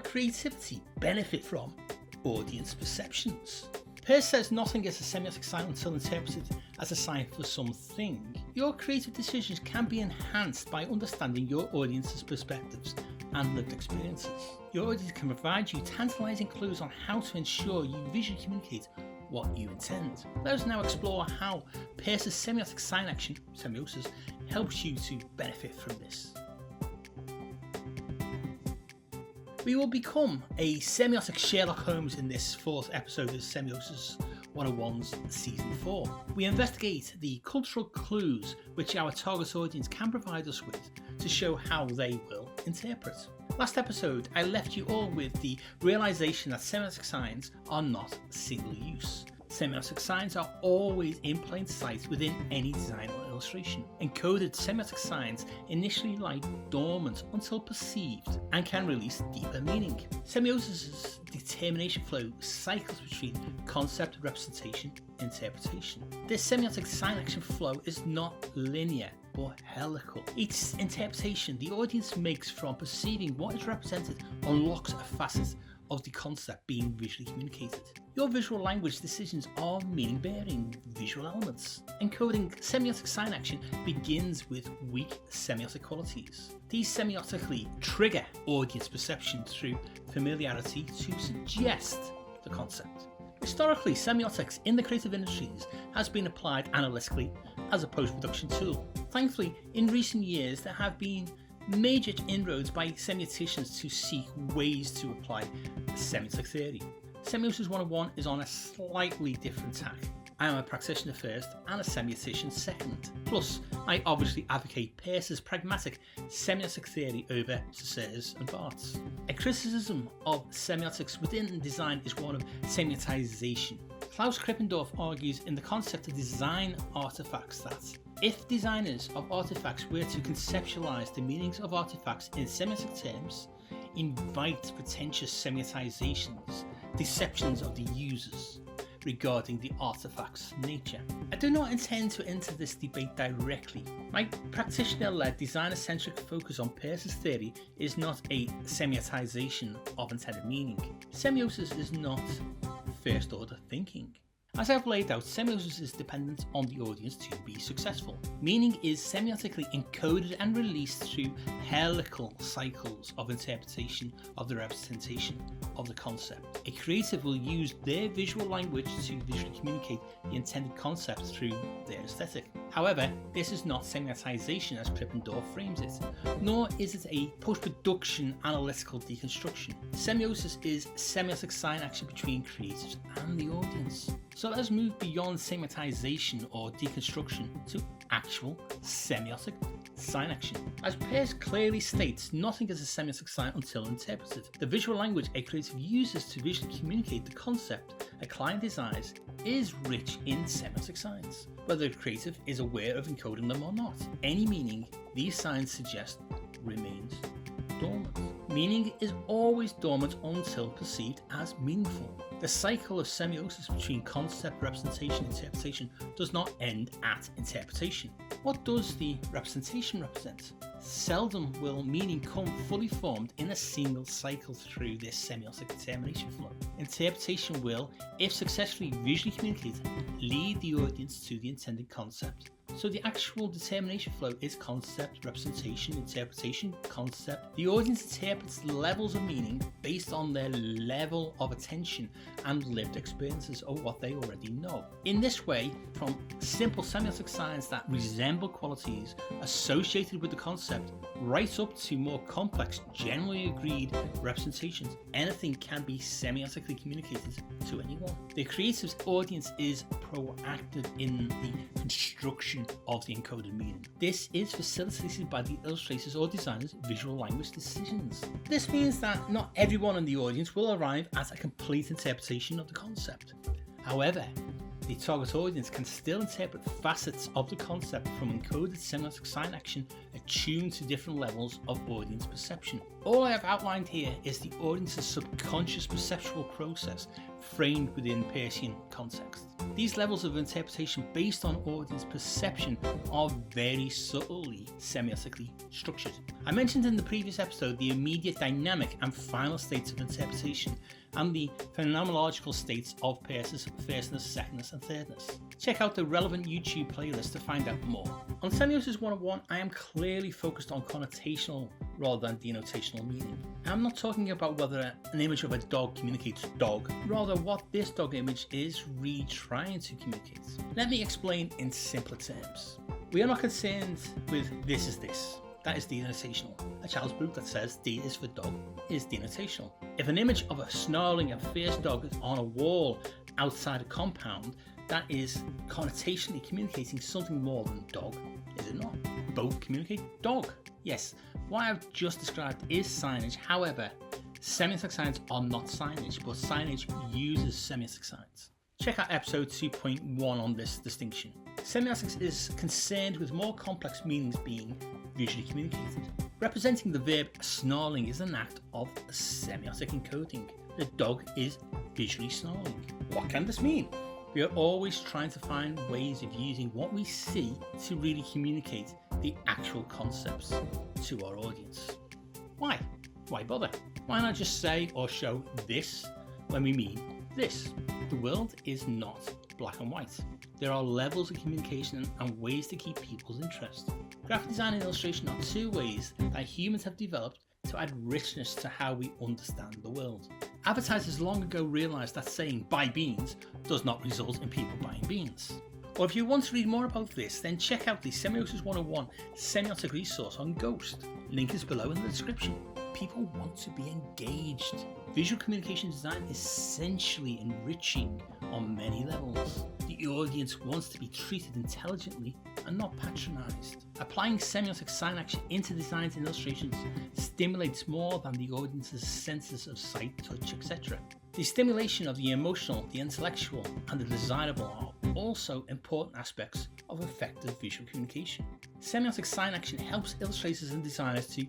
creativity benefit from audience perceptions? Peirce says nothing is a semiotic sign until interpreted as a sign for something. Your creative decisions can be enhanced by understanding your audience's perspectives and lived experiences. Your audience can provide you tantalizing clues on how to ensure you visually communicate what you intend. Let us now explore how Peirce's semiotic sign action, semiosis, helps you to benefit from this. We will become a semiotic Sherlock Holmes in this fourth episode of Semiosis 101's Season 4. We investigate the cultural clues which our target audience can provide us with to show how they will interpret. Last episode, I left you all with the realization that semiotic signs are not single use. Semiotic signs are always in plain sight within any design or illustration. Encoded semiotic signs initially lie dormant until perceived and can release deeper meaning. Semiosis' determination flow cycles between concept, representation, interpretation. This semiotic sign action flow is not linear but helical. Each interpretation the audience makes from perceiving what is represented unlocks a facet of the concept being visually communicated. Your visual language decisions are meaning-bearing visual elements. Encoding semiotic sign action begins with weak semiotic qualities. These semiotically trigger audience perception through familiarity to suggest the concept. Historically, semiotics in the creative industries has been applied analytically as a post-production tool. Thankfully, in recent years there have been major inroads by semioticians to seek ways to apply semiotic theory. Semiosis 101 is on a slightly different tack. I am a practitioner first and a semiotician second. Plus, I obviously advocate Peirce's pragmatic semiotic theory over Saussure's and Barth's. A criticism of semiotics within design is one of semiotization. Klaus Krippendorf argues in the concept of design artifacts that if designers of artifacts were to conceptualize the meanings of artifacts in semiotic terms, invite pretentious semiotizations, deceptions of the users regarding the artifact's nature. I do not intend to enter this debate directly. My practitioner-led designer-centric focus on Peirce's theory is not a semiotization of intended meaning. Semiosis is not first-order thinking. As I've laid out, semiosis is dependent on the audience to be successful. Meaning is semiotically encoded and released through helical cycles of interpretation of the representation of the concept. A creative will use their visual language to visually communicate the intended concept through their aesthetic. However, this is not semiotization as Krippendorf frames it, nor is it a post-production analytical deconstruction. Semiosis is semiotic sign action between creatives and the audience. So let us move beyond semiotization or deconstruction to actual semiotic sign action. As Peirce clearly states, nothing is a semiotic sign until interpreted. The visual language a creative uses to visually communicate the concept a client desires is rich in semiotic signs, whether the creative is aware of encoding them or not. Any meaning these signs suggest remains dormant. Meaning is always dormant until perceived as meaningful. The cycle of semiosis between concept, representation, and interpretation does not end at interpretation. What does the representation represent? Seldom will meaning come fully formed in a single cycle through this semiotic determination flow. Interpretation will, if successfully visually communicated, lead the audience to the intended concept. So the actual determination flow is concept, representation, interpretation, concept. The audience interprets levels of meaning based on their level of attention and lived experiences of what they already know. In this way, from simple semiotic signs that resemble qualities associated with the concept, right up to more complex, generally agreed representations, anything can be semiotically communicated to anyone. The creative's audience is proactive in the construction of the encoded meaning. This is facilitated by the illustrator's or designer's visual language decisions. This means that not everyone in the audience will arrive at a complete interpretation of the concept. However, the target audience can still interpret facets of the concept from encoded semiotic sign action attuned to different levels of audience perception. All I have outlined here is the audience's subconscious perceptual process framed within Peircean context. These levels of interpretation based on audience perception are very subtly semiotically structured. I mentioned in the previous episode the immediate dynamic and final states of interpretation and the phenomenological states of persis, firstness, secondness and thirdness. Check out the relevant YouTube playlist to find out more. On Semiosis 101, I am clearly focused on connotational rather than denotational meaning. I'm not talking about whether an image of a dog communicates dog, rather what this dog image is really trying to communicate. Let me explain in simpler terms. We are not concerned with this is this. That is denotational. A child's book that says D is for dog is denotational. If an image of a snarling and fierce dog is on a wall outside a compound, that is connotationally communicating something more than dog, is it not? Both communicate dog. Yes, what I've just described is signage. However, semiotic signs are not signage, but signage uses semiotic signs. Check out episode 2.1 on this distinction. Semiotics is concerned with more complex meanings being visually communicated. Representing the verb snarling is an act of semiotic encoding. The dog is visually snarling. What can this mean? We are always trying to find ways of using what we see to really communicate the actual concepts to our audience. Why? Why bother? Why not just say or show this when we mean this? The world is not black and white. There are levels of communication and ways to keep people's interest. Graphic design and illustration are two ways that humans have developed to add richness to how we understand the world. Advertisers long ago realised that saying buy beans does not result in people buying beans. Or if you want to read more about this, then check out the Semiosis 101 semiotic resource on Ghost. Link is below in the description. People want to be engaged. Visual communication design is essentially enriching on many levels. The audience wants to be treated intelligently and not patronised. Applying semiotic sign action into designs and illustrations stimulates more than the audience's senses of sight, touch, etc. The stimulation of the emotional, the intellectual, and the desirable are also important aspects of effective visual communication. Semiotic sign action helps illustrators and designers to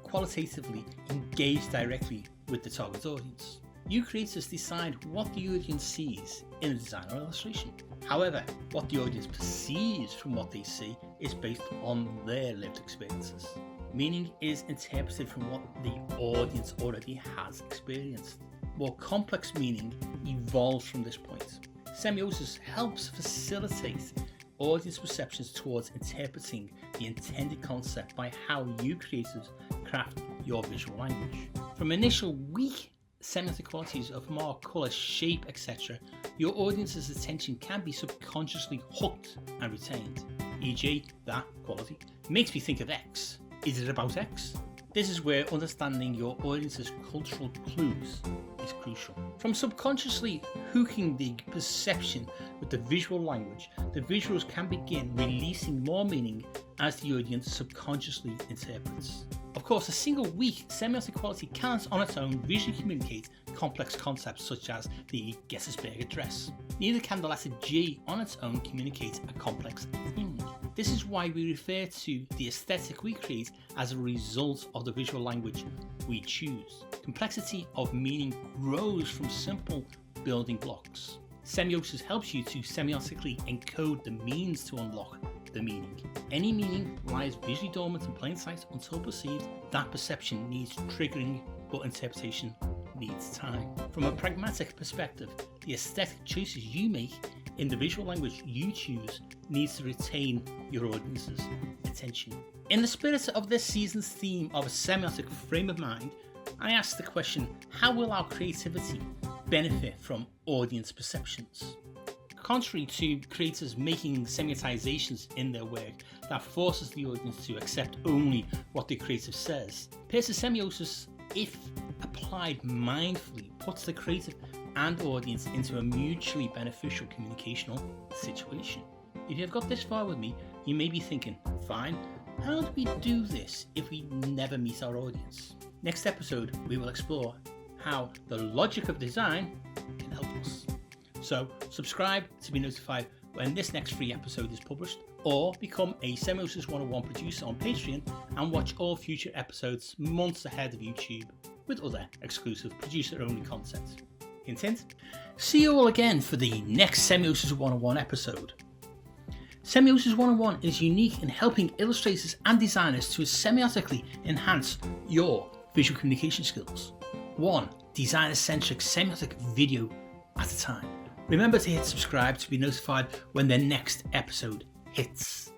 qualitatively engage directly with the target audience. You creators decide what the audience sees in a design or illustration. However, what the audience perceives from what they see is based on their lived experiences. Meaning is interpreted from what the audience already has experienced. More complex meaning evolves from this point. Semiosis helps facilitate audience perceptions towards interpreting the intended concept by how you creatives craft your visual language. From initial weak semiotic qualities of mark, colour, shape, etc., your audience's attention can be subconsciously hooked and retained. E.g., that quality makes me think of X. Is it about X? This is where understanding your audience's cultural clues is crucial. From subconsciously hooking the perception with the visual language, the visuals can begin releasing more meaning as the audience subconsciously interprets. Of course, a single weak semiotic quality cannot on its own visually communicate complex concepts such as the Gettysburg Address. Neither can the letter G on its own communicate a complex thing. This is why we refer to the aesthetic we create as a result of the visual language we choose. Complexity of meaning grows from simple building blocks. Semiosis helps you to semiotically encode the means to unlock the meaning. Any meaning lies visually dormant in plain sight until perceived. That perception needs triggering, but interpretation needs time. From a pragmatic perspective, the aesthetic choices you make in the visual language you choose needs to retain your audience's attention. In the spirit of this season's theme of a semiotic frame of mind, I asked the question, how will our creativity benefit from audience perceptions? Contrary to creators making semiotizations in their work that forces the audience to accept only what the creative says, semiosis, if applied mindfully, puts the creative and audience into a mutually beneficial communicational situation. If you've got this far with me, you may be thinking, fine, how do we do this if we never meet our audience? Next episode, we will explore how the logic of design can help us. So subscribe to be notified when this next free episode is published, or become a Semiosis 101 producer on Patreon and watch all future episodes months ahead of YouTube with other exclusive producer-only content. Hint, hint. See you all again for the next Semiosis 101 episode. Semiosis 101 is unique in helping illustrators and designers to semiotically enhance your visual communication skills. One designer-centric semiotic video at a time. Remember to hit subscribe to be notified when the next episode hits.